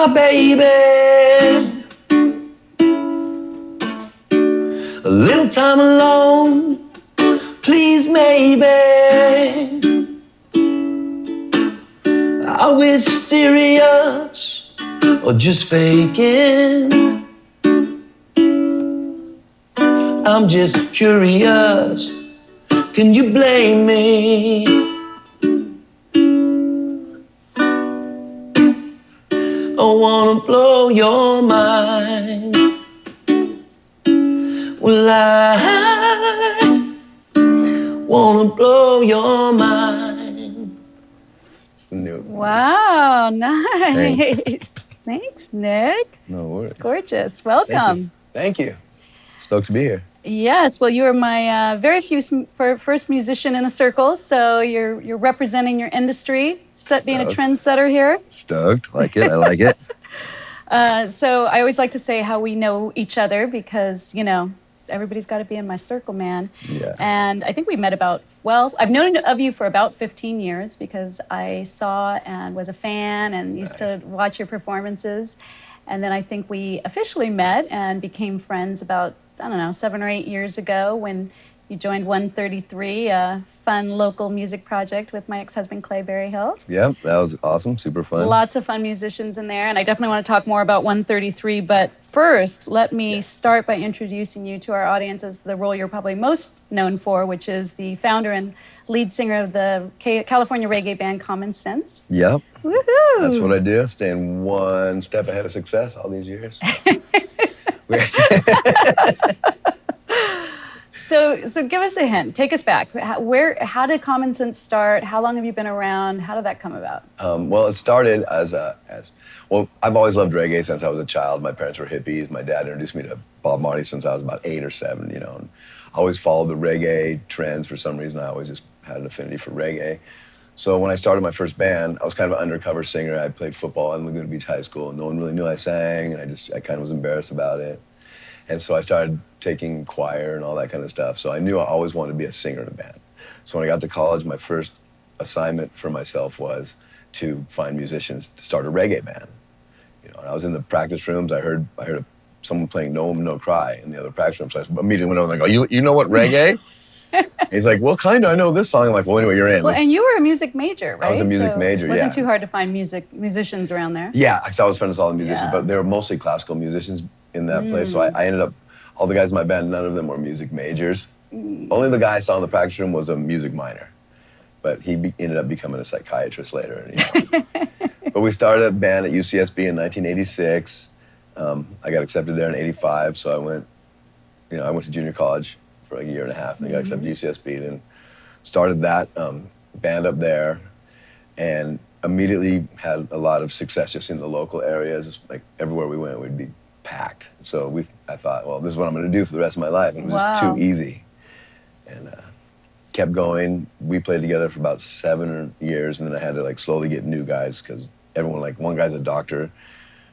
my baby. A little time alone, please, maybe. Are we serious or just faking? I'm just curious, can you blame me? I wanna blow your mind. Well, I wanna blow your mind. It's the new. Wow, nice. Thanks, Nick. No worries. It's gorgeous. Welcome. Thank you. Stoked to be here. Yes, well, you are my first musician in the circle, so you're representing your industry, being a trendsetter here. Stoked, like it, I like it. So I always like to say how we know each other because, you know, everybody's got to be in my circle, man. Yeah. And I think we met I've known of you for about 15 years because I saw and was a fan and used to watch your performances. And then I think we officially met and became friends about, 7 or 8 years ago when you joined 133, a fun local music project with my ex-husband, Clay Berryhill. Yep, that was awesome, super fun. Lots of fun musicians in there, and I definitely want to talk more about 133, but first, let me start by introducing you to our audience as the role you're probably most known for, which is the founder and lead singer of the California reggae band Common Sense. Yep. Woohoo! That's what I do, staying one step ahead of success all these years. So give us a hint. Take us back. How did Common Sense start? How long have you been around? How did that come about? Well, it started as I've always loved reggae since I was a child. My parents were hippies. My dad introduced me to Bob Marley since I was about 8 or 7, you know. And I always followed the reggae trends for some reason. I always just had an affinity for reggae. So when I started my first band, I was kind of an undercover singer. I played football in Laguna Beach High School. No one really knew I sang, and I kind of was embarrassed about it. And so I started taking choir and all that kind of stuff. So I knew I always wanted to be a singer in a band. So when I got to college, my first assignment for myself was to find musicians to start a reggae band. You know, and I was in the practice rooms. I heard someone playing No Woman, No Cry in the other practice room. So I immediately went over and like, you know what reggae? He's like, well, kind of. I know this song. I'm like, well, anyway, you're in. Well, and you were a music major, right? I was a music major, It wasn't too hard to find musicians around there. Yeah, because I was friends with all the musicians, but they were mostly classical musicians in that place. So I ended up, all the guys in my band, none of them were music majors. Only the guy I saw in the practice room was a music minor. But he ended up becoming a psychiatrist later. You know. But we started a band at UCSB in 1986. I got accepted there in 85, so I went to junior college for like a year and a half, and I got accepted to UCSB, then started that band up there, and immediately had a lot of success just in the local areas. Just like everywhere we went, we'd be packed. So I thought, well, this is what I'm going to do for the rest of my life. And it was just too easy. And kept going. We played together for about 7 years, and then I had to like slowly get new guys because everyone, like one guy's a doctor,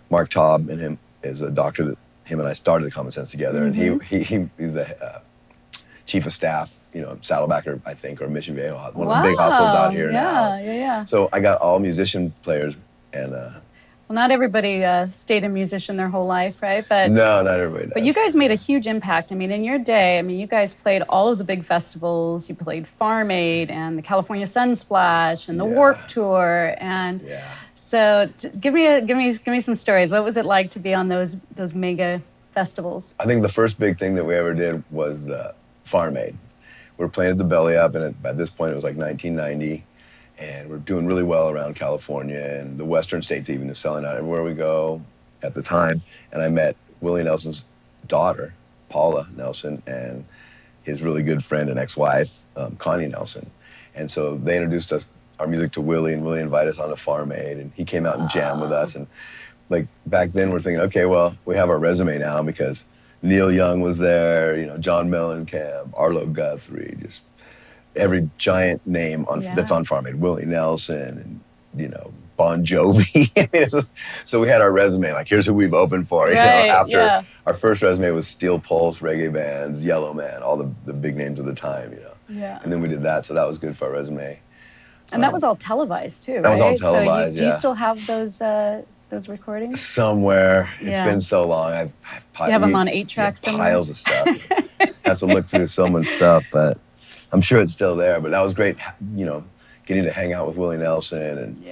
Mark Taub, and him is a doctor that him and I started the Common Sense together, and he's the chief of staff, you know, Saddleback, I think, or Mission Viejo, one of the big hospitals out here now. Yeah. So I got all musician players, and well, not everybody stayed a musician their whole life, right? But no, not everybody does. But you guys made a huge impact. I mean, in your day, you guys played all of the big festivals. You played Farm Aid and the California Sunsplash and the Warped Tour, and so give me some stories. What was it like to be on those mega festivals? I think the first big thing that we ever did was the Farm Aid. We were playing at the Belly Up, and at this point it was like 1990, and we're doing really well around California, and the western states even is selling out everywhere we go at the time. And I met Willie Nelson's daughter, Paula Nelson, and his really good friend and ex-wife, Connie Nelson. And so they introduced our music to Willie, and Willie invited us on a Farm Aid, and he came out and jammed with us. And like back then we're thinking, okay, well, we have our resume now because Neil Young was there, you know, John Mellencamp, Arlo Guthrie, just every giant name that's on Farm Aid, Willie Nelson, and, you know, Bon Jovi. So we had our resume, like, here's who we've opened for. You know, after our first resume was Steel Pulse, reggae bands, Yellow Man, all the big names of the time, you know. Yeah. And then we did that, so that was good for our resume. And that was all televised too, right? That was all televised, Do you still have those those recordings? Somewhere. It's Yeah. been so long. I've You have them on 8-track somewhere? piles of stuff. I have to look through so much stuff, but I'm sure it's still there. But that was great, you know, getting to hang out with Willie Nelson, and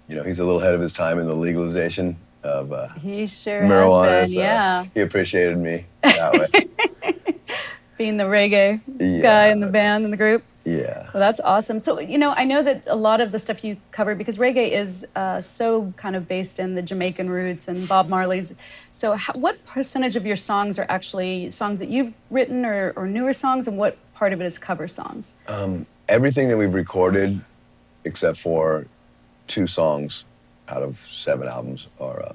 you know, he's a little ahead of his time in the legalization of he sure marijuana. has been, yeah. He appreciated me that way. Being the reggae guy in the band, in the group. Yeah. Well, that's awesome. So, you know, I know that a lot of the stuff you cover, because reggae is so kind of based in the Jamaican roots and Bob Marley's. So what percentage of your songs are actually songs that you've written or newer songs, and what part of it is cover songs? Everything that we've recorded, except for 2 songs out of 7 albums, are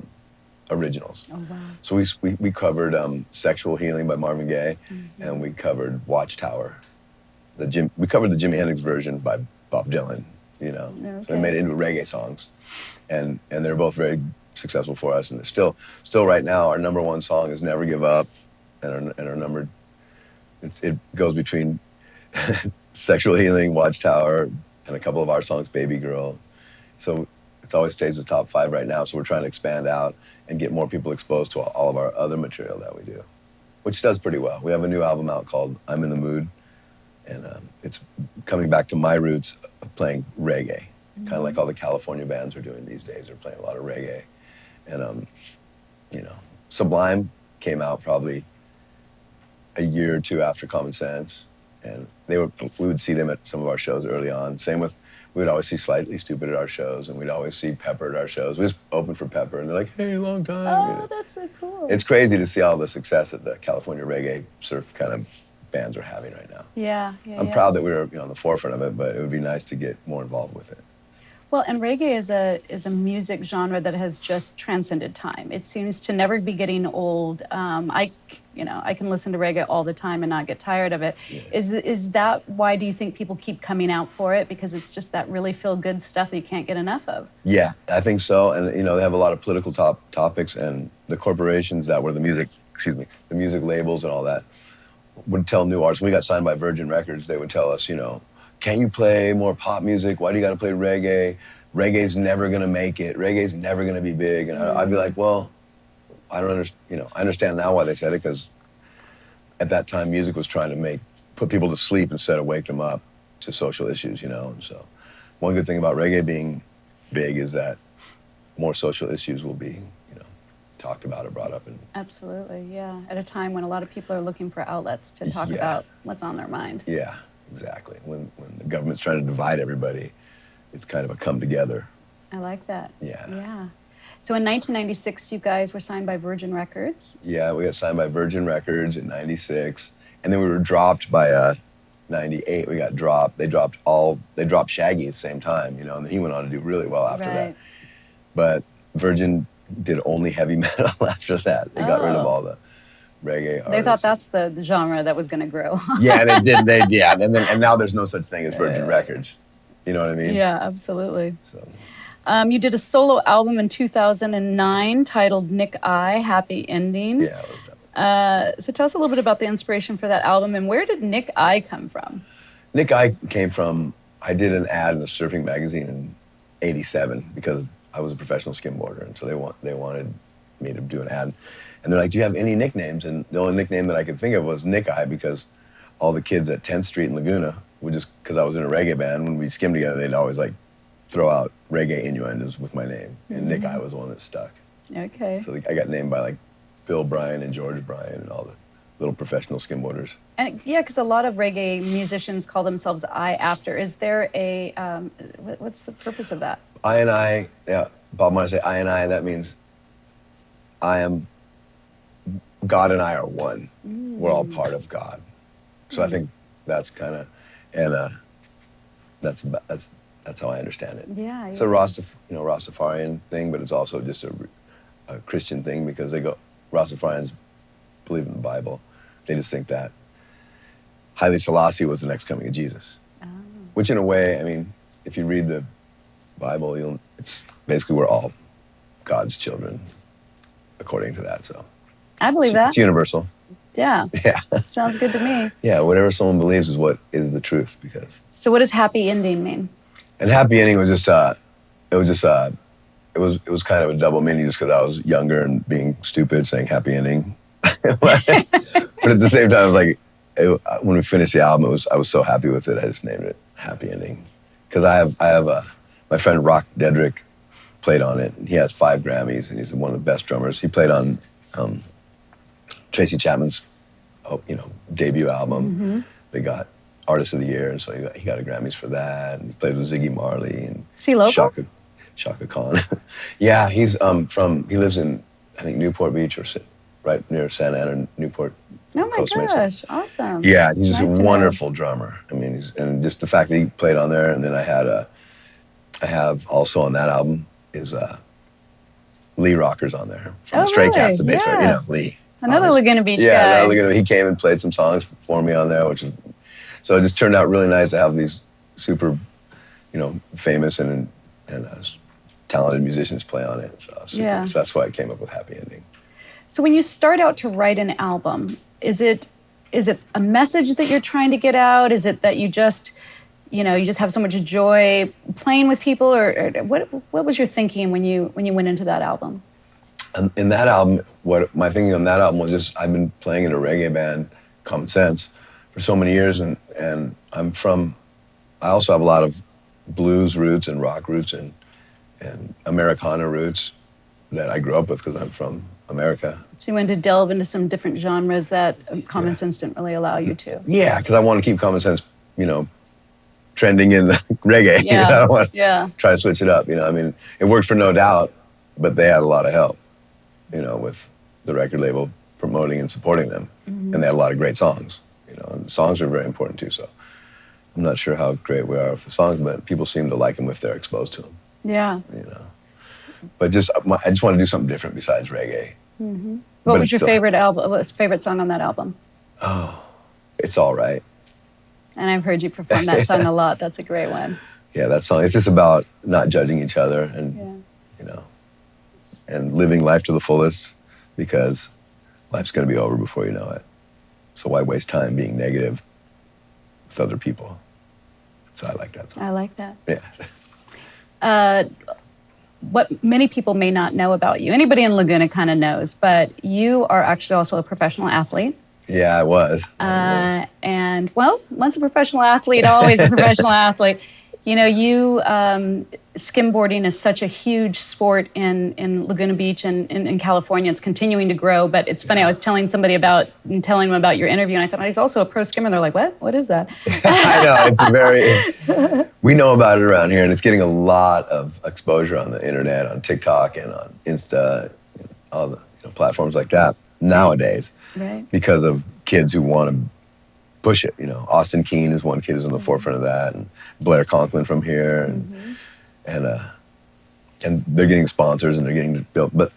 originals. Oh, wow. So we covered Sexual Healing by Marvin Gaye, and we covered Watchtower. We covered the Jimi Hendrix version by Bob Dylan, you know. Okay. So we made it into reggae songs. And they're both very successful for us. And they're still right now, our number 1 song is Never Give Up, and our number, it goes between Sexual Healing, Watchtower, and a couple of our songs, Baby Girl. So it always stays the top 5 right now. So we're trying to expand out and get more people exposed to all of our other material that we do, which does pretty well. We have a new album out called I'm in the Mood, and it's coming back to my roots of playing reggae, kind of like all the California bands are doing these days. They're playing a lot of reggae. And, you know, Sublime came out probably a year or 2 after Common Sense, and we would see them at some of our shows early on. Same with, we would always see Slightly Stupid at our shows, and we'd always see Pepper at our shows. We just opened for Pepper, and they're like, hey, long time. Oh, you know? that's so cool. It's crazy to see all the success that the California reggae surf kind of bands are having right now. Yeah. I'm proud that we were, you know, on the forefront of it, but it would be nice to get more involved with it. Well, and reggae is a music genre that has just transcended time. It seems to never be getting old. I can listen to reggae all the time and not get tired of it. Yeah. Is that why do you think people keep coming out for it? Because it's just that really feel good stuff that you can't get enough of. Yeah, I think so. And you know, they have a lot of political topics, and the corporations that were the music labels and all that would tell new artists. When we got signed by Virgin Records, they would tell us, you know, can't you play more pop music? Why do you got to play reggae? Reggae's never gonna make it. Reggae's never gonna be big. And I'd be like, well, I don't understand. You know, I understand now why they said it, because at that time, music was trying to put people to sleep instead of wake them up to social issues. You know, and so one good thing about reggae being big is that more social issues will be, you know, talked about or brought up. And Absolutely, yeah. At a time when a lot of people are looking for outlets to talk about what's on their mind. Yeah, exactly. When the government's trying to divide everybody, it's kind of a come together. I like that. Yeah. Yeah. So in 1996, you guys were signed by Virgin Records. Yeah, we got signed by Virgin Records in '96, and then we were dropped by '98. We got dropped. They dropped Shaggy at the same time, you know, and then he went on to do really well after that. But Virgin did only heavy metal after that. They got rid of all the reggae artists. They thought that's the genre that was going to grow. Yeah, they did. And now there's no such thing as Virgin Records. You know what I mean? Yeah, absolutely. So. You did a solo album in 2009 titled Nick I, Happy Ending. Yeah, it was definitely. So tell us a little bit about the inspiration for that album, and where did Nick I come from? Nick I came from, I did an ad in a surfing magazine in '87 because I was a professional skimboarder, and so they wanted me to do an ad. And they're like, do you have any nicknames? And the only nickname that I could think of was Nick I, because all the kids at 10th Street in Laguna would just, because I was in a reggae band, when we skimmed together, they'd always like throw out reggae innuendos with my name. And Nick I was the one that stuck. Okay. So I got named by like Bill Bryan and George Bryan and all the little professional skimboarders. And yeah, because a lot of reggae musicians call themselves I after. Is there a, what's the purpose of that? Bob Marley say I and I, that means I am, God and I are one. We're all part of God. So I think that's kind of, and that's how I understand it. Yeah. It's a Rastafarian thing, but it's also just a Christian thing, because Rastafarians believe in the Bible. They just think that Haile Selassie was the next coming of Jesus. Oh. Which in a way, I mean, if you read the Bible, it's basically we're all God's children, according to that. So I believe that. It's universal. Yeah. Yeah. Sounds good to me. Yeah, whatever someone believes is what is the truth. Because. So what does happy ending mean? And happy ending was just it it was kind of a double meaning just because I was younger and being stupid, saying happy ending. But at the same time, I was like, when we finished the album, I was so happy with it. I just named it Happy Ending because I have my friend Rock Dedrick played on it. He has 5 Grammys and he's one of the best drummers. He played on Tracy Chapman's debut album. They got Artist of the Year, and so he got a Grammys for that. And he played with Ziggy Marley and Is he local? Shaka Khan. Yeah, he lives in, I think, Newport Beach or right near Santa Ana, Newport. Oh my Costa Mesa. gosh, awesome. Yeah, he's just Nice a to wonderful drummer. I mean, and just the fact that he played on there, and then I have also on that album is Lee Rockers on there from the Stray Cats, the bass player. You know, Lee. Another obviously. Laguna Beach guy. Yeah, Laguna. He came and played some songs for me on there, so it just turned out really nice to have these super, famous and talented musicians play on it. So that's why I came up with Happy Ending. So when you start out to write an album, is it a message that you're trying to get out? Is it that you just have so much joy playing with people, or what was your thinking when you went into that album? In that album, what my thinking on that album was just I've been playing in a reggae band, Common Sense, for so many years, and I also have a lot of blues roots and rock roots and Americana roots that I grew up with because I'm from America. So you wanted to delve into some different genres that Common Sense didn't really allow you to. Yeah, because I want to keep Common Sense, trending in reggae. Yeah. I don't want to try to switch it up. I mean, it worked for No Doubt, but they had a lot of help, with the record label promoting and supporting them. And they had a lot of great songs, and the songs are very important too. So I'm not sure how great we are with the songs, but people seem to like them if they're exposed to them. Yeah. But I just want to do something different besides reggae. What was your favorite song on that album? Oh, It's All Right. And I've heard you perform that song a lot. That's a great one. Yeah, that song. It's just about not judging each other and, and living life to the fullest because life's going to be over before you know it. So why waste time being negative with other people? So I like that song. I like that. Yeah. What many people may not know about you, anybody in Laguna kind of knows, but you are actually also a professional athlete. Yeah, I was. And, once a professional athlete, always a professional athlete. Skimboarding is such a huge sport in Laguna Beach and in California. It's continuing to grow, but it's funny. I was telling them about your interview, and I said, he's also a pro skimmer. They're like, what? What is that? I know, we know about it around here, and it's getting a lot of exposure on the internet, on TikTok and on Insta, all the platforms like that nowadays. Right. Because of kids who want to push it. Austin Keene is one kid who's on the forefront of that, and Blair Conklin from here, and they're getting sponsors and they're getting built. But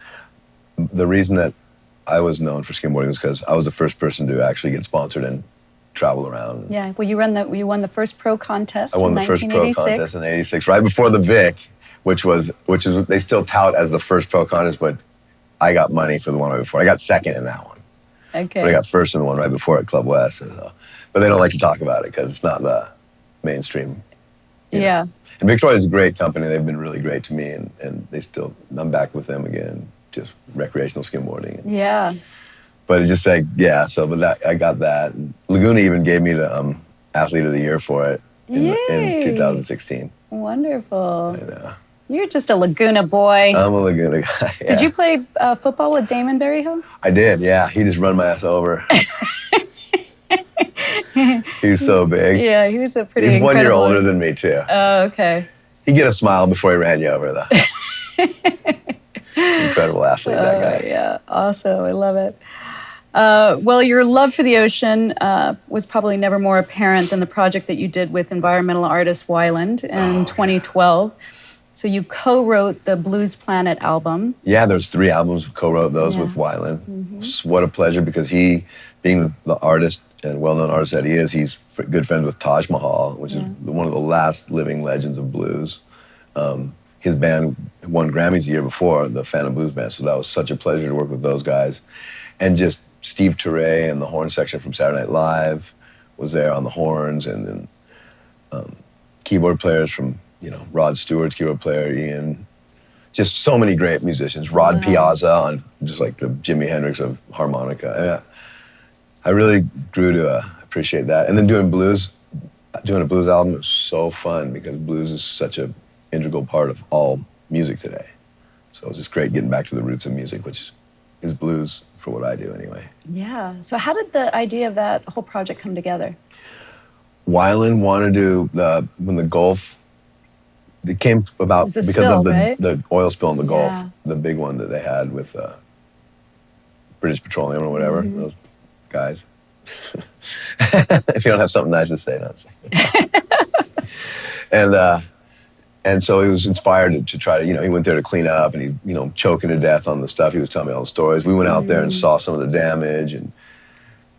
the reason that I was known for skimboarding was because I was the first person to actually get sponsored and travel around. Yeah, well, you won the first pro contest. I won the first pro contest in '86, right before the Vic, which is they still tout as the first pro contest, but I got money for the one right before. I got second in that one. Okay. But I got first in the one right before at Club West. So. But they don't like to talk about it because it's not the mainstream. Yeah. And Victoria's a great company. They've been really great to me, and I'm back with them again, just recreational skimboarding. Yeah. But it's just like, I got that. And Laguna even gave me the Athlete of the Year for it in 2016. Wonderful. I know. You're just a Laguna boy. I'm a Laguna guy. Yeah. Did you play football with Damon Berryhill? I did, yeah. He just run my ass over. He's so big. Yeah, he was a He's 1 year older than me, too. Oh, okay. He'd get a smile before he ran you over, though. Incredible athlete, that guy. Yeah, awesome. I love it. Your love for the ocean was probably never more apparent than the project that you did with environmental artist Wyland in 2012. So you co-wrote the Blues Planet album. Yeah, there's 3 albums, co-wrote those with Wyland. What a pleasure, because he, being the artist and well-known artist that he is, he's good friends with Taj Mahal, which is one of the last living legends of blues. His band won Grammys the year before, the Phantom Blues Band, so that was such a pleasure to work with those guys. And just Steve Turre and the horn section from Saturday Night Live was there on the horns, and then keyboard players from, Rod Stewart's keyboard player, Ian just so many great musicians. Rod Piazza on just like the Jimi Hendrix of harmonica. I really grew to appreciate that. And then doing a blues album is so fun because blues is such an integral part of all music today. So it's just great getting back to the roots of music, which is blues for what I do anyway. Yeah. So how did the idea of that whole project come together? Weiland wanted to when the Gulf. It came about because spill, of right? the oil spill in the Gulf, Yeah. the big one that they had with British Petroleum or whatever, those guys. If you don't have something nice to say, don't say it. And so he was inspired to try to, he went there to clean up and he, choking to death on the stuff. He was telling me all the stories. We went out there and saw some of the damage and,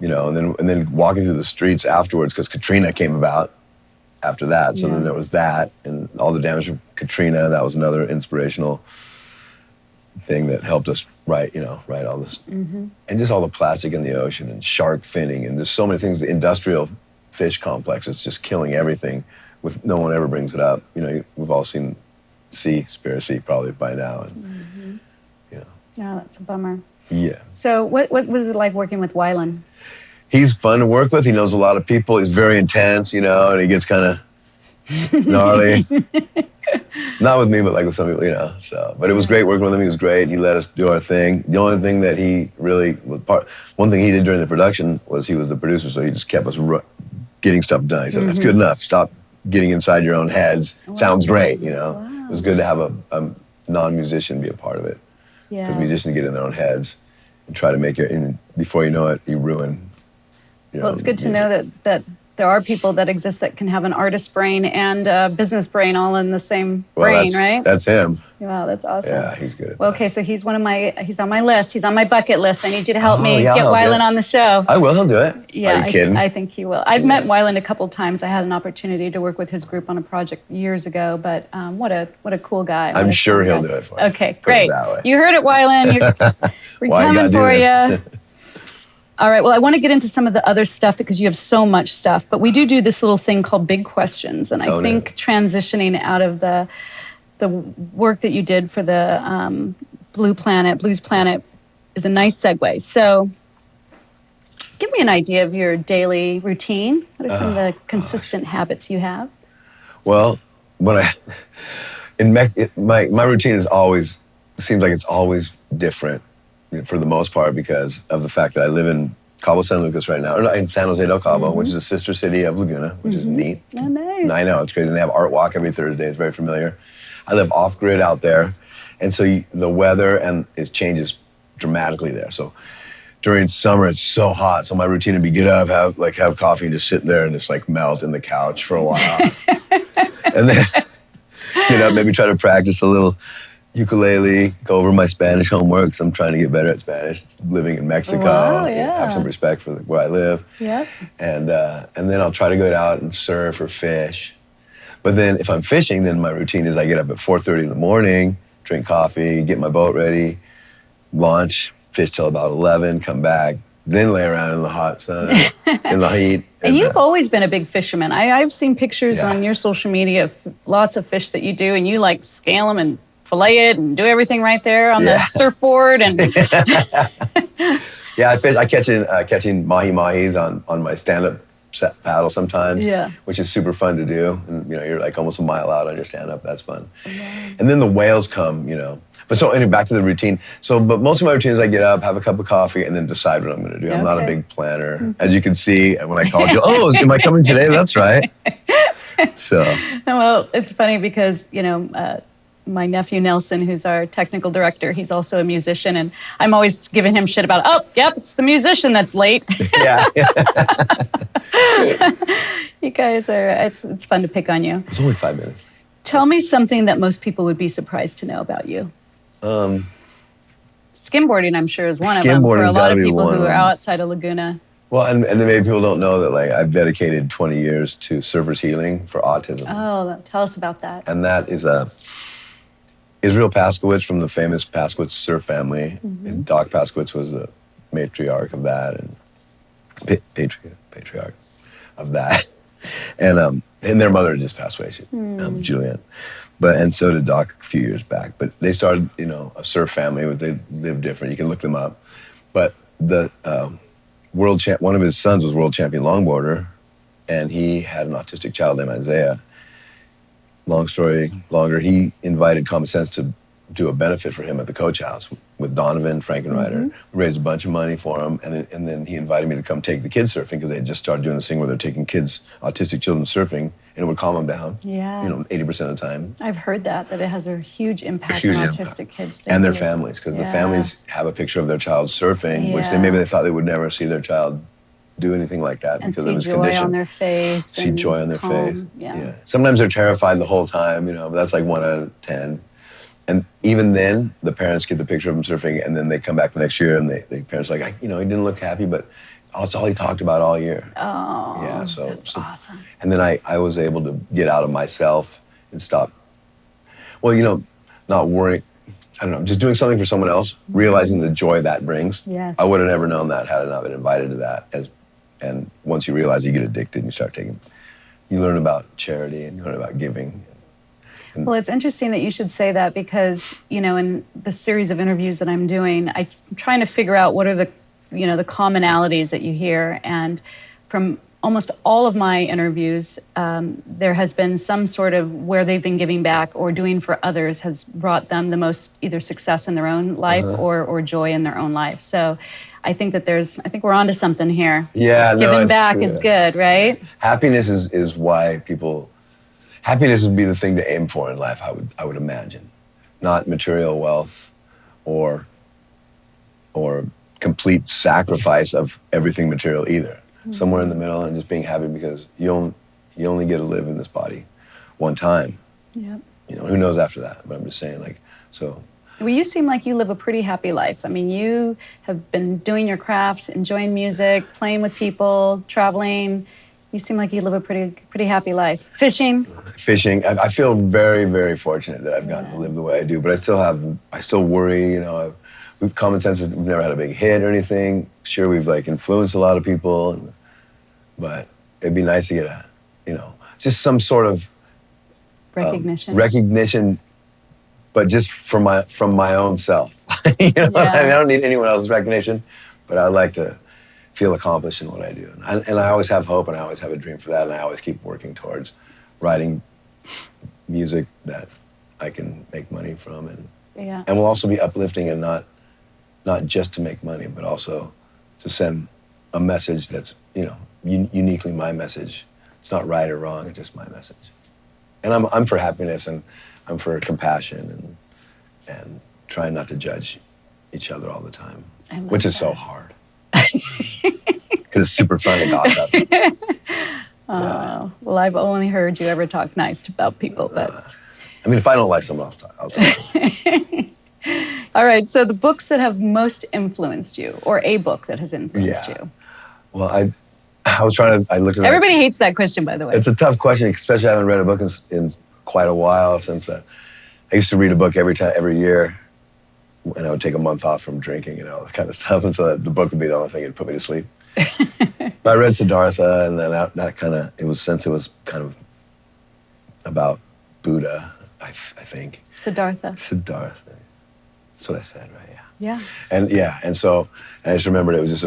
and then walking through the streets afterwards because Katrina came about after that. So then there was that and all the damage from Katrina. That was another inspirational thing that helped us write all this. And just all the plastic in the ocean and shark finning and just so many things. The industrial fish complex is just killing everything. With no one ever brings it up. We've all seen Seaspiracy probably by now. And, Yeah, that's a bummer. Yeah. So what was it like working with Weiland? He's fun to work with. He knows a lot of people. He's very intense, and he gets kind of gnarly. Not with me, but like with some people, So, but it was great working with him. He was great. He let us do our thing. The only thing that he really one thing he did during the production was he was the producer, so he just kept us getting stuff done. He said, "That's good enough. Stop getting inside your own heads." Sounds great, Wow. It was good to have a non-musician be a part of it. Yeah. Because musicians get in their own heads and try to make it, and before you know it, you ruin. Well, it's good to know that there are people that exist that can have an artist brain and a business brain all in the same brain, right? That's him. Wow, that's awesome. Yeah, he's good at Well, that. okay, so he's on my list. He's on my bucket list. I need you to help me yeah, get I'll help Weiland you. on the show. I will, he'll do it. Yeah, Are you kidding? I think he will. I've met Weiland a couple times. I had an opportunity to work with his group on a project years ago, but what a cool guy. I'm sure he'll do it for you. Okay, Put it great. that way. You heard it, Weiland. We're Why you coming gotta do for this? you. All right, well, I want to get into some of the other stuff because you have so much stuff, but we do this little thing called Big Questions, and I think transitioning out of the work that you did for the Blues Planet is a nice segue. So give me an idea of your daily routine. What are some of the consistent habits you have? Well, when my routine is always, seems like it's always different for the most part because of the fact that I live in Cabo San Lucas right now, or in San Jose del Cabo, which is a sister city of Laguna, which is neat. Oh, nice. I know, it's crazy. And they have Art Walk every Thursday. It's very familiar. I live off-grid out there, and so the weather changes dramatically there. So during summer, it's so hot. So my routine would be get up, have coffee, and just sit there and just like melt in the couch for a while, and then get up, maybe try to practice a little ukulele, go over my Spanish homework because I'm trying to get better at Spanish. Living in Mexico, Wow, yeah. Have some respect for where I live. Yep. And then I'll try to go out and surf or fish. But then if I'm fishing, then my routine is I get up at 4:30 in the morning, drink coffee, get my boat ready, launch, fish till about 11, come back, then lay around in the hot sun, in the heat. And you've always been a big fisherman. I've seen pictures Yeah. on your social media of lots of fish that you do, and you like scale them and fillet it and do everything right there on the surfboard. And Yeah, I fish. I catching mahi-mahis on my stand-up paddle sometimes, which is super fun to do. And you're like almost a mile out on your stand-up. That's fun. And then the whales come, But so anyway, back to the routine. So, but most of my routine is I get up, have a cup of coffee, and then decide what I'm going to do. I'm not a big planner, as you can see when I called you. Oh, am I coming today? That's right. So. Well, it's funny because my nephew Nelson, who's our technical director, he's also a musician, and I'm always giving him shit about, it's the musician that's late. Yeah. You guys it's fun to pick on you. It's only 5 minutes. Tell me something that most people would be surprised to know about you. Skimboarding, I'm sure, is one of them for a lot of people who are outside of Laguna. Well, and then maybe people don't know that I've dedicated 20 years to surfers healing for autism. Oh, tell us about that. And that is Israel Paskowitz from the famous Paskowitz surf family. And Doc Paskowitz was the matriarch of that and patriarch of that. And their mother had just passed away, Julianne. And so did Doc a few years back. But they started, a surf family. They live different. You can look them up. But the one of his sons was world champion longboarder, and he had an autistic child named Isaiah. Long story longer, he invited Common Sense to do a benefit for him at the Coach House with Donovan Frankenreiter. We raised a bunch of money for him, and then he invited me to come take the kids surfing because they had just started doing this thing where they're taking kids, autistic children, surfing, and it would calm them down. Yeah. 80% of the time. I've heard that it has a huge impact on autistic kids. And their families, because the families have a picture of their child surfing, which maybe they thought they would never see their child do anything like that because of his condition. And see joy on their face. See joy on their face. Yeah. Sometimes they're terrified the whole time, but that's like 1 out of 10. And even then, the parents get the picture of him surfing, and then they come back the next year, and the parents are like, he didn't look happy, but that's all he talked about all year. Oh, yeah, that's awesome. And then I was able to get out of myself and stop, not worrying, I don't know, just doing something for someone else, realizing the joy that brings. Yes. I would have never known that had I not been invited to that. And once you realize, you get addicted and you start you learn about charity and you learn about giving. Well, it's interesting that you should say that because, in the series of interviews that I'm doing, I'm trying to figure out what are the commonalities that you hear. And from almost all of my interviews, there has been some sort of where they've been giving back or doing for others has brought them the most either success in their own life or joy in their own life. So I think we're onto something here. Yeah, giving back is good, right? Happiness is why happiness would be the thing to aim for in life, I would imagine. Not material wealth or complete sacrifice of everything material either. Somewhere in the middle and just being happy because you only get to live in this body one time. Yep. Who knows after that? But I'm just saying, so. Well, you seem like you live a pretty happy life. I mean, you have been doing your craft, enjoying music, playing with people, traveling. You seem like you live a pretty happy life. Fishing. I feel very, very fortunate that I've gotten to live the way I do, but I still worry, we've Common Sense, we've never had a big hit or anything. Sure, we've influenced a lot of people, but it'd be nice to get just some sort of recognition, but just from my own self. I don't need anyone else's recognition, but I'd like to feel accomplished in what I do. And I always have hope and I always have a dream for that and I always keep working towards writing music that I can make money from and will also be uplifting and not just to make money, but also to send a message that's, uniquely my message. It's not right or wrong, it's just my message. And I'm for happiness and I'm for compassion and trying not to judge each other all the time, which is so hard. Because it's super fun to gossip. Well, I've only heard you ever talk nice about people, but... if I don't like someone, I'll talk. All right, so the books that have most influenced you, or a book that has influenced you? Well, I was trying to, I looked at Everybody hates that question, by the way. It's a tough question, especially I haven't read a book in quite a while since I used to read a book every year. And I would take a month off from drinking and all that kind of stuff. And so the book would be the only thing that put me to sleep. But I read Siddhartha, and then that kind of, it was kind of about Buddha, I think. Siddhartha. That's what I said, right? Yeah. And so I just remembered it was just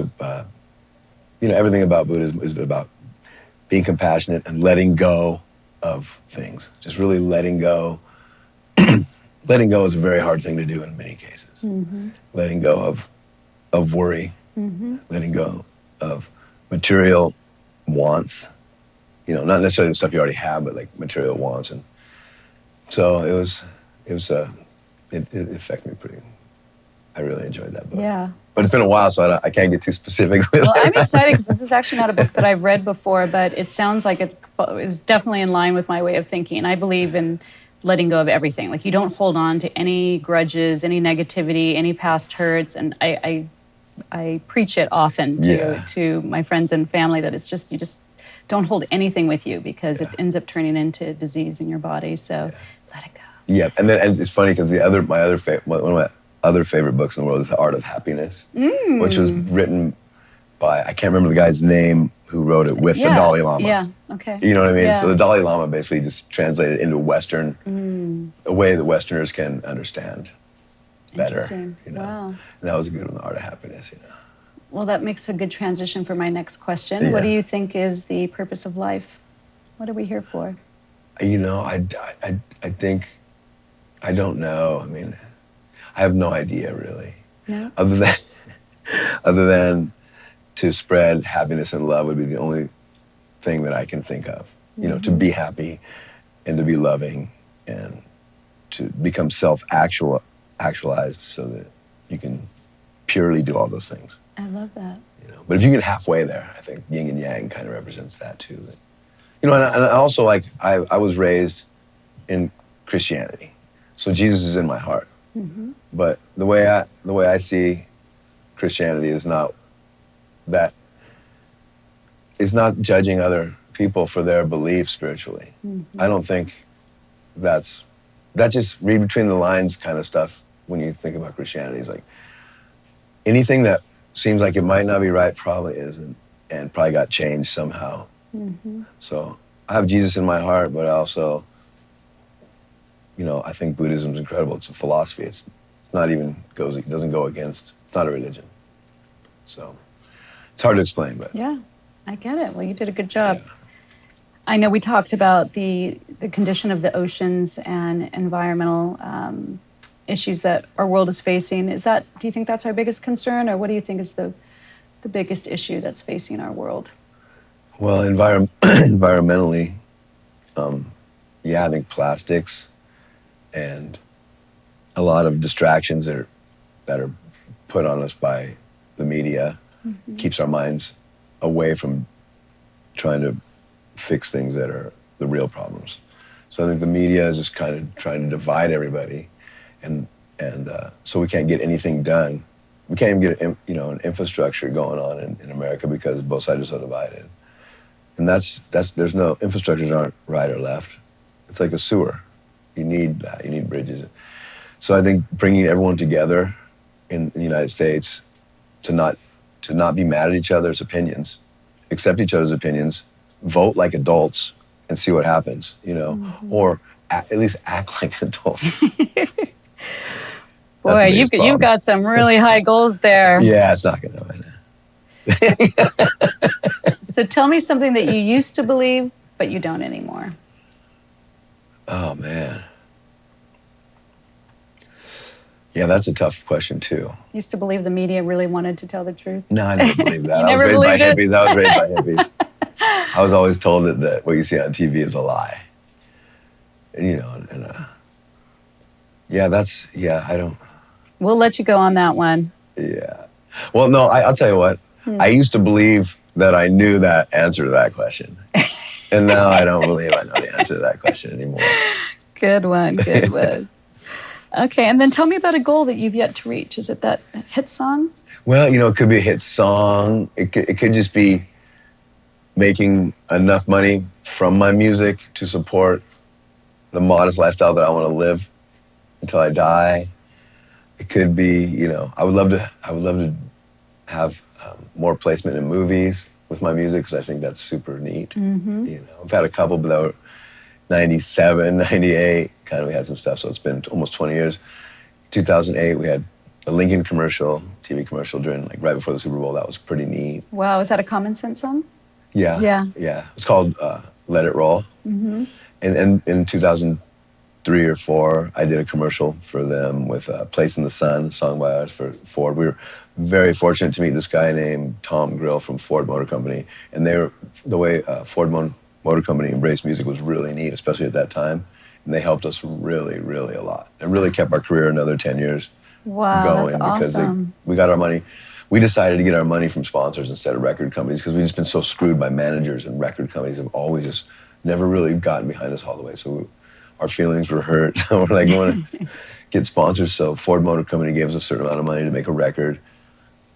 everything about Buddha is about being compassionate and letting go of things. Just really letting go. Letting go is a very hard thing to do in many cases. Mm-hmm. Letting go of worry, letting go of material wants, not necessarily the stuff you already have, but material wants. And so it affected me pretty. I really enjoyed that book. Yeah. But it's been a while, so I can't get too specific with it. Well, I'm excited because this is actually not a book that I've read before, but it sounds like it is definitely in line with my way of thinking. I believe in letting go of everything. You don't hold on to any grudges, any negativity, any past hurts. And I preach it often to my friends and family that it's just, you just don't hold anything with you because it ends up turning into disease in your body. So let it go. Yeah, and it's funny because one of my other favorite books in the world is The Art of Happiness, which was written by, I can't remember the guy's name who wrote it with the Dalai Lama. Yeah, okay. You know what I mean? Yeah. So the Dalai Lama basically just translated into Western, a way that Westerners can understand better. Interesting. You know? Wow. And that was a good one, The Art of Happiness, you know. Well, that makes a good transition for my next question. Yeah. What do you think is the purpose of life? What are we here for? You know, I think, I don't know. I mean, I have no idea really. No? Other than to spread happiness and love would be the only thing that I can think of. You know, to be happy and to be loving and to become self-actualized so that you can purely do all those things. I love that. You know, but if you get halfway there, I think yin and yang kind of represents that too. You know, and I also like, I was raised in Christianity, so Jesus is in my heart. But the way I see Christianity is not that, it's not judging other people for their beliefs spiritually. I don't think that just read between the lines kind of stuff when you think about Christianity. It's like anything that seems like it might not be right probably isn't, and probably got changed somehow. So I have Jesus in my heart, but I also, you know, I think Buddhism is incredible. It's a philosophy. It doesn't go against, it's not a religion. So it's hard to explain, but. Yeah, I get it. Well, you did a good job. Yeah. I know we talked about the condition of the oceans and environmental issues that our world is facing. Do you think that's our biggest concern, or what do you think is the biggest issue that's facing our world? Well, environmentally, I think plastics and a lot of distractions that are put on us by the media keeps our minds away from trying to fix things that are the real problems. So I think the media is just kind of trying to divide everybody, and so we can't get anything done. We can't even get an infrastructure going on in America because both sides are so divided. And that's there's no, infrastructures aren't right or left. It's like a sewer. You need that. You need bridges. So I think bringing everyone together in the United States to not be mad at each other's opinions, accept each other's opinions, vote like adults, and see what happens. You know, or at least act like adults. Boy, you've got some really high goals there. Yeah, it's not going to happen. So tell me something that you used to believe, but you don't anymore. Oh, man. Yeah, that's a tough question, too. Used to believe the media really wanted to tell the truth? No, I never believed that. You I was never raised by believed it? hippies. I was raised by hippies. I was always told that what you see on TV is a lie. And, you know, I don't... We'll let you go on that one. Yeah. Well, no, I'll tell you what. I used to believe that I knew that answer to that question. And now I don't believe I know the answer to that question anymore. Good one, good one. Okay, and then tell me about a goal that you've yet to reach. Is it that hit song? Well, you know, it could be a hit song. It could just be making enough money from my music to support the modest lifestyle that I want to live until I die. It could be, you know, I would love to have more placement in movies with my music because I think that's super neat. You know, I've had a couple, but that were 97, 98, kind of, we had some stuff, so it's been almost 20 years. 2008, we had a Lincoln commercial, TV commercial during, like, right before the Super Bowl. That was pretty neat. Wow, is that a Common Sense song? Yeah. Yeah. It's called Let It Roll. And in 2003 or 4, I did a commercial for them with Place in the Sun, a song by ours for Ford. We were very fortunate to meet this guy named Tom Grill from Ford Motor Company. And the way Ford Motor Company embraced music was really neat, especially at that time. And they helped us really, really a lot. It really kept our career another 10 years going. That's because awesome. we got our money. We decided to get our money from sponsors instead of record companies because we've just been so screwed by managers, and record companies have always just never really gotten behind us all the way. So our feelings were hurt. We're like, we want to get sponsors. So Ford Motor Company gave us a certain amount of money to make a record.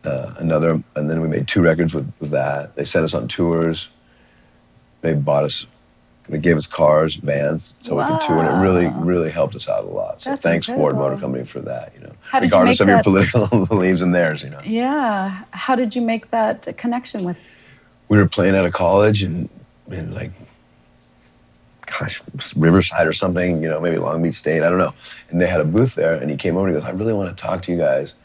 And then we made 2 records with that. They sent us on tours. They bought us They gave us cars, vans, so we could tour, and it really, really helped us out a lot. So That's thanks, Ford incredible. Motor Company, for that. How did you Regardless make of your that- political beliefs and theirs. Yeah. How did you make that connection with? We were playing at a college in like, gosh, Riverside or something, maybe Long Beach State, I don't know. And they had a booth there, and he came over and he goes, I really want to talk to you guys.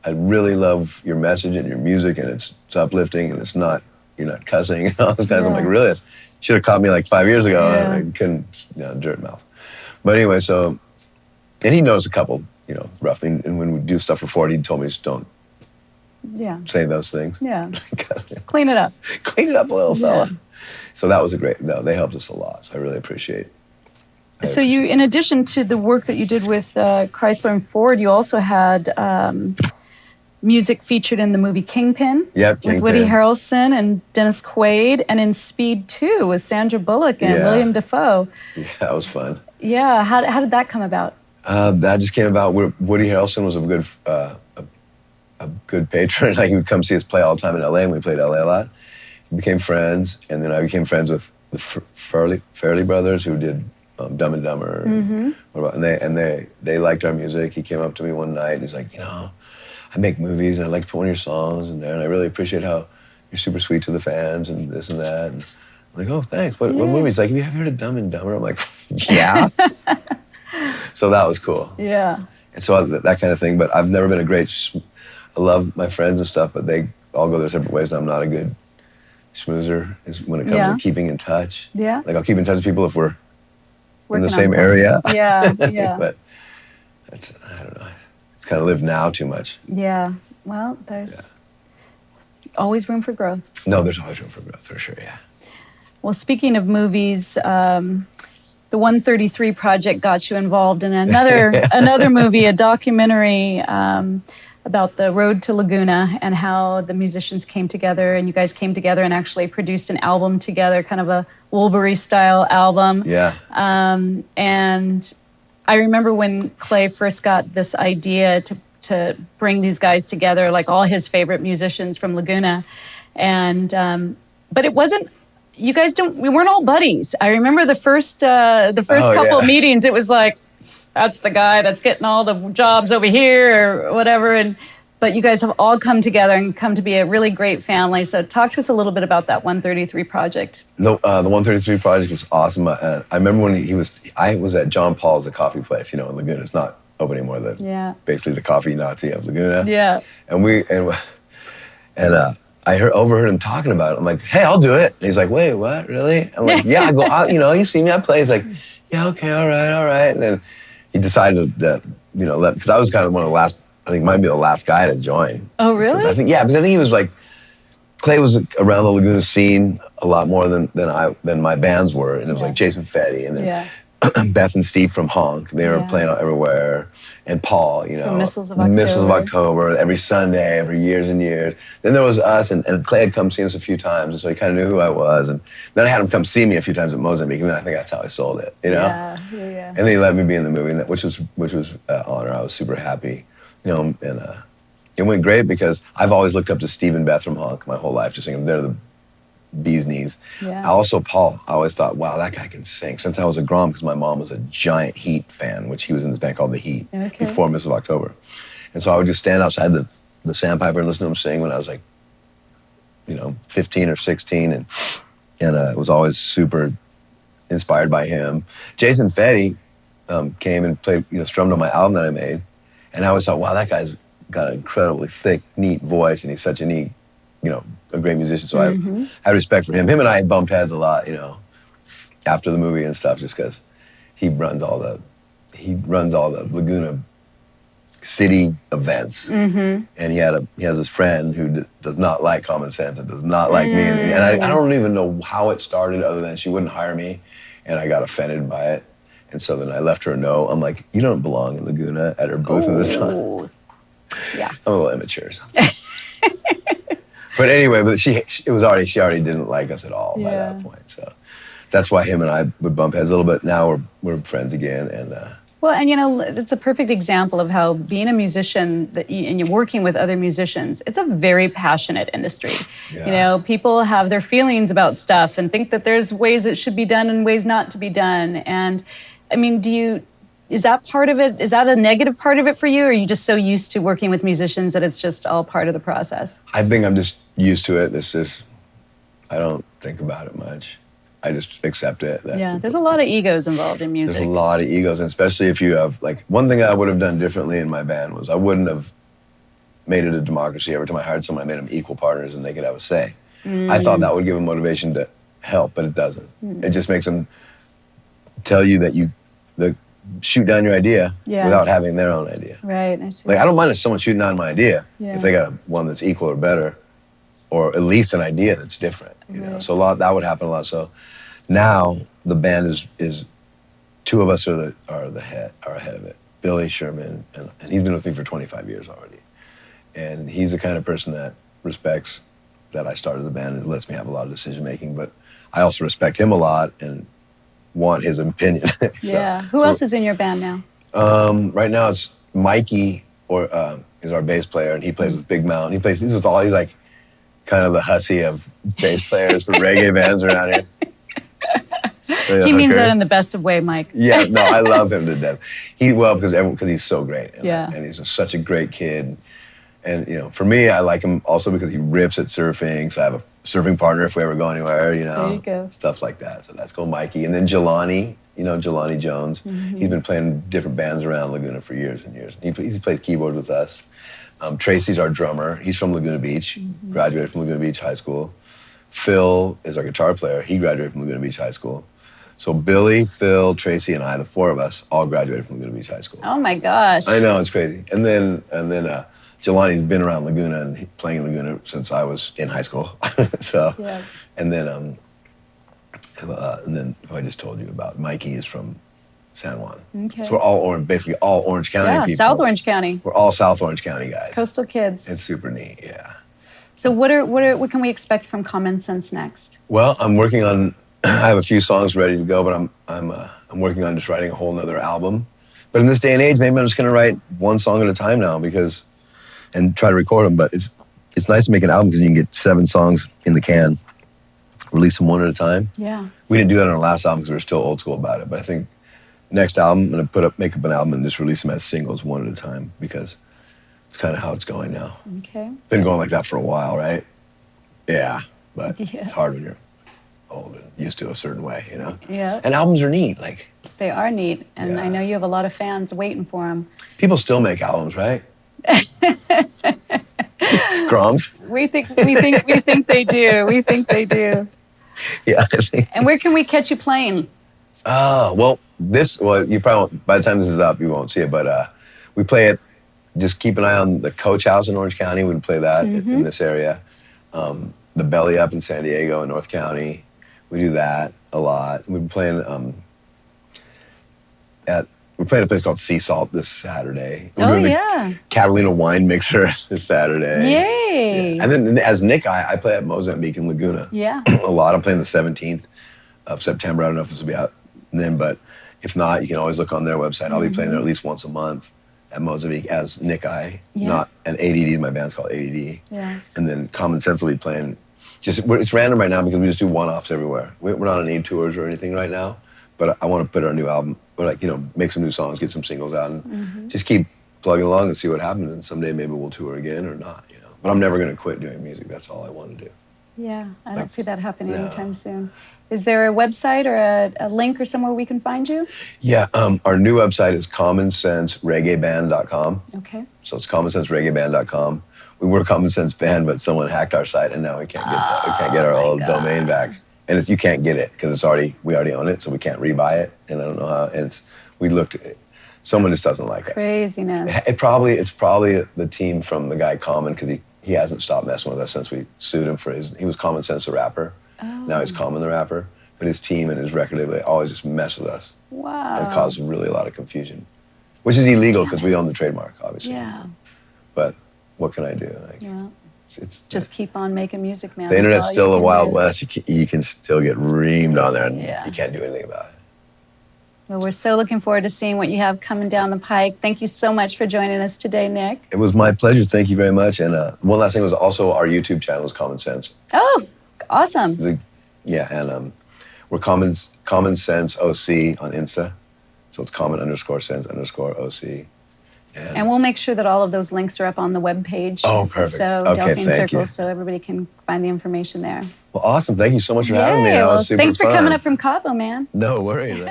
I really love your message and your music, and it's uplifting, and you're not cussing and all those guys. I'm like, really? Should have caught me like 5 years ago. Yeah. I couldn't, dirt mouth. But anyway, and he knows a couple, roughly. And when we do stuff for Ford, he told me, just don't say those things. Yeah. Clean it up. Clean it up a little, fella. Yeah. So that was they helped us a lot. So I really appreciate it. So you, in addition to the work that you did with Chrysler and Ford, you also had music featured in the movie Kingpin. Yep, with Woody Harrelson and Dennis Quaid, and in Speed 2 with Sandra Bullock and William Dafoe. Yeah, that was fun. Yeah, how did that come about? That just came about. Woody Harrelson was a good patron. Like, he would come see us play all the time in LA, and we played LA a lot. We became friends, and then I became friends with the Farrelly brothers, who did Dumb and Dumber. Mm-hmm. And they liked our music. He came up to me one night, and he's like, I make movies, and I'd like to put one of your songs in there, and I really appreciate how you're super sweet to the fans and this and that. And I'm like, oh, thanks. What movie? He's like, have you ever heard of Dumb and Dumber? I'm like, yeah. So that was cool. Yeah. And so that kind of thing. But I've never been I love my friends and stuff, but they all go their separate ways, and I'm not a good schmoozer when it comes to keeping in touch. Yeah. Like, I'll keep in touch with people if we're Working in the on same something. area. Yeah, yeah. But I don't know. It's kind of live now too much. Yeah. Well, there's always room for growth. No, there's always room for growth, for sure, yeah. Well, speaking of movies, the 133 Project got you involved in another movie, a documentary about the road to Laguna and how the musicians came together, and you guys came together and actually produced an album together, kind of a Woolbury-style album. Yeah. And I remember when Clay first got this idea to bring these guys together, like all his favorite musicians from Laguna, and but it wasn't. You guys we weren't all buddies. I remember the first couple of meetings, it was like, that's the guy that's getting all the jobs over here or whatever. But you guys have all come together and come to be a really great family. So talk to us a little bit about that 133 Project. The 133 Project was awesome. I remember when I was at John Paul's, the coffee place, in Laguna. It's not open anymore. Basically the coffee Nazi of Laguna. Yeah. And I overheard him talking about it. I'm like, hey, I'll do it. And he's like, wait, what, really? I'm like, yeah. I go, you see me, I play. He's like, yeah, okay, all right. And then he decided that, because I was kind of one of the last, I think might be the last guy to join. Oh, really? Because I think he was like, Clay was around the Laguna scene a lot more than my bands were. And it was like Jason Fetty, and then Beth and Steve from Honk. They were playing out everywhere. And Paul, From Missiles of October, every Sunday, every years and years. Then there was us, and Clay had come see us a few times, and so he kind of knew who I was. And then I had him come see me a few times at Mozambique, and then I think that's how I sold it, Yeah. And then he let me be in the movie, which was an honor. I was super happy, and it went great because I've always looked up to Steve and Beth from Honk my whole life, just thinking they're the bee's knees. Yeah. Also, Paul, I always thought, wow, that guy can sing. Since I was a grom, because my mom was a giant Heat fan, which he was in this band called The Heat before Missiles of October. And so I would just stand outside the Sandpiper and listen to him sing when I was like, 15 or 16. And it was always super inspired by him. Jason Fetty came and played, strummed on my album that I made. And I always thought, wow, that guy's got an incredibly thick, neat voice, and he's such a neat, a great musician. So I had respect for him. Him and I bumped heads a lot, after the movie and stuff, just because he runs all the Laguna City events. And he has this friend who does not like Common Sense and does not like me. And I don't even know how it started, other than she wouldn't hire me, and I got offended by it. And so then I left her a note. I'm like, you don't belong in Laguna, at her booth in the sun. Yeah. I'm a little immature. So. But anyway, she already didn't like us at all by that point. So that's why him and I would bump heads a little bit. Now we're friends again, and Well, and it's a perfect example of how being a musician and you're working with other musicians, it's a very passionate industry. Yeah. People have their feelings about stuff and think that there's ways it should be done and ways not to be done. And I mean, is that part of it? Is that a negative part of it for you? Or are you just so used to working with musicians that it's just all part of the process? I think I'm just used to it. I don't think about it much. I just accept it. There's a lot of egos involved in music. There's a lot of egos, and especially if you have, like, one thing I would have done differently in my band was I wouldn't have made it a democracy. Every time I hired someone, I made them equal partners and they could have a say. I thought that would give them motivation to help, but it doesn't. It just makes them tell you that shoot down your idea without having their own idea. Right, I see. Like, I don't mind if someone's shooting down my idea if they got one that's equal or better, or at least an idea that's different. So that would happen a lot. So now the band is two of us are ahead of it. Billy Sherman, and he's been with me for 25 years already, and he's the kind of person that respects that I started the band and lets me have a lot of decision making. But I also respect him a lot and want his opinion. Who else is in your band now? Right now it's Mikey, is our bass player, and he plays with Big Mountain. He's like kind of the hussy of bass players for reggae bands around here. He means that in the best of way, Mike. Yeah, no, I love him to death. Because he's so great, and he's such a great kid. And for me, I like him also because he rips at surfing. So I have a surfing partner if we ever go anywhere. There you go. Stuff like that. So that's cool, Mikey. And then Jelani, Jelani Jones. He's been playing different bands around Laguna for years and years. He's played keyboard with us. Tracy's our drummer. He's from Laguna Beach, graduated from Laguna Beach High School. Phil is our guitar player. He graduated from Laguna Beach High School. So Billy, Phil, Tracy, and I, the four of us, all graduated from Laguna Beach High School. Oh my gosh! I know, it's crazy. And then Jelani's been around Laguna and playing in Laguna since I was in high school. And then who I just told you about, Mikey, is from San Juan. Okay. So we're basically all Orange County people. South Orange County. We're all South Orange County guys. Coastal kids. It's super neat, yeah. So what can we expect from Common Sense next? Well, I'm working on. I have a few songs ready to go, but I'm working on just writing a whole nother album. But in this day and age, maybe I'm just going to write one song at a time now and try to record them. But it's nice to make an album because you can get 7 songs in the can, release them one at a time. Yeah. We didn't do that on our last album because we were still old school about it. But I think next album, I'm going to make up an album and just release them as singles one at a time because it's kind of how it's going now. Okay. Been going like that for a while, right? Yeah, but it's hard when you're old and used to a certain way, Yeah. And albums are neat, they are neat, and I know you have a lot of fans waiting for them. People still make albums, right? Groms. We think they do. We think they do. Yeah, I think. And where can we catch you playing? Well, you probably won't, by the time this is up, you won't see it, but we play it. Just keep an eye on the Coach House in Orange County. We play that in this area. The Belly Up in San Diego in North County. We do that a lot. We've been playing we're playing a place called Sea Salt this Saturday. We're doing the Catalina Wine Mixer this Saturday. Yay! Yeah. And then as Nick, I play at Mozambique in Laguna. Yeah. A lot. I'm playing the 17th of September. I don't know if this will be out then, but if not, you can always look on their website. I'll be playing there at least once a month at Mozambique as Nick not an ADD. My band's called ADD. Yeah. And then Common Sense will be playing. It's random right now because we just do one-offs everywhere. We're not on any tours or anything right now, but I want to put our new album, or make some new songs, get some singles out, and just keep plugging along and see what happens. And someday maybe we'll tour again or not, But I'm never going to quit doing music. That's all I want to do. Yeah, I don't see that happening anytime soon. Is there a website or a link or somewhere we can find you? Yeah, our new website is commonsensereggaeband.com. Okay. So it's commonsensereggaeband.com. We were Common Sense Band, but someone hacked our site, and now we can't get that. We can't get our old domain back, and you can't get it because we already own it, so we can't rebuy it. And I don't know how. And we looked at it. Someone just doesn't like us. Craziness. It's probably the team from the guy Common because he hasn't stopped messing with us since we sued him for he was Common Sense the rapper. Oh. Now he's Common the rapper, but his team and his record label, they always just mess with us. Wow. And cause really a lot of confusion, which is illegal because we own the trademark, obviously. Yeah. But what can I do? It's just keep on making music, man. The internet's still a wild west. You can still get reamed on there, and you can't do anything about it. Well, we're so looking forward to seeing what you have coming down the pike. Thank you so much for joining us today, Nick. It was my pleasure. Thank you very much. And one last thing was also our YouTube channel is Common Sense. Oh, awesome. Yeah, and we're Common Sense OC on Insta. So it's common_sense_OC. And we'll make sure that all of those links are up on the webpage. Oh, perfect. So Okay, Delphine thank Circle, you. so everybody can find the information there. Well, awesome. Thank you so much for having me. That was super thanks for fun. coming up from Cabo, man. No worries.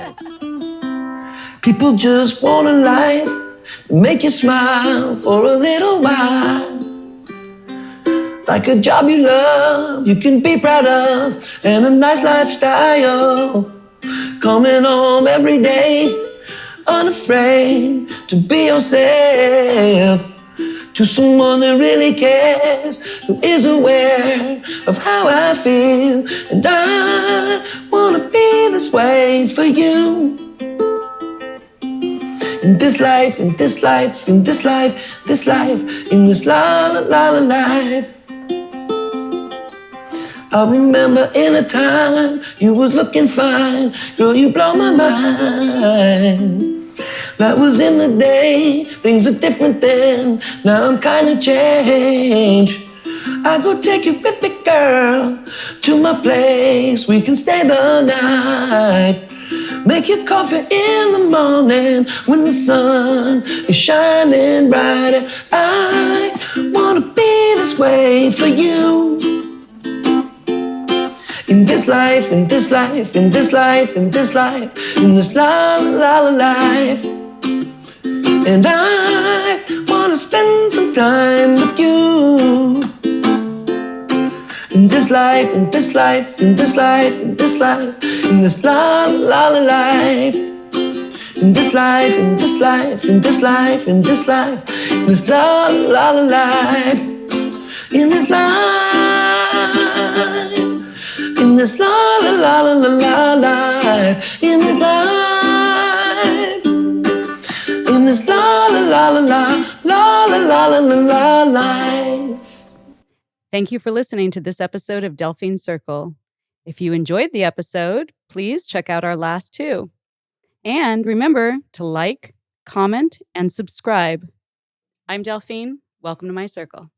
People just want a life that make you smile for a little while. Like a job you love, you can be proud of, and a nice lifestyle. Coming home every day, unafraid to be yourself. To someone that really cares, who is aware of how I feel. And I wanna be this way for you. In this life, in this life, in this life, this life, in this la la la la life. I remember in a time you was looking fine. Girl, you blow my mind. That was in the day, things are different then. Now I'm kinda changed. I go take you with me, girl, to my place. We can stay the night. Make your coffee in the morning when the sun is shining bright. And I wanna be this way for you. In this life, in this life, in this life, in this life, in this la la la life. And I wanna spend some time with you. In this life, in this life, in this life, in this life, in this la la la life. In this life, in this life, in this life, in this life, in this la la la life. In this life, in this la la la la la life. In this life, in this la la la la la la la la la life. Thank you for listening to this episode of Delphine Circle. If you enjoyed the episode, please check out our last two. And remember to like, comment, and subscribe. I'm Delphine. Welcome to my circle.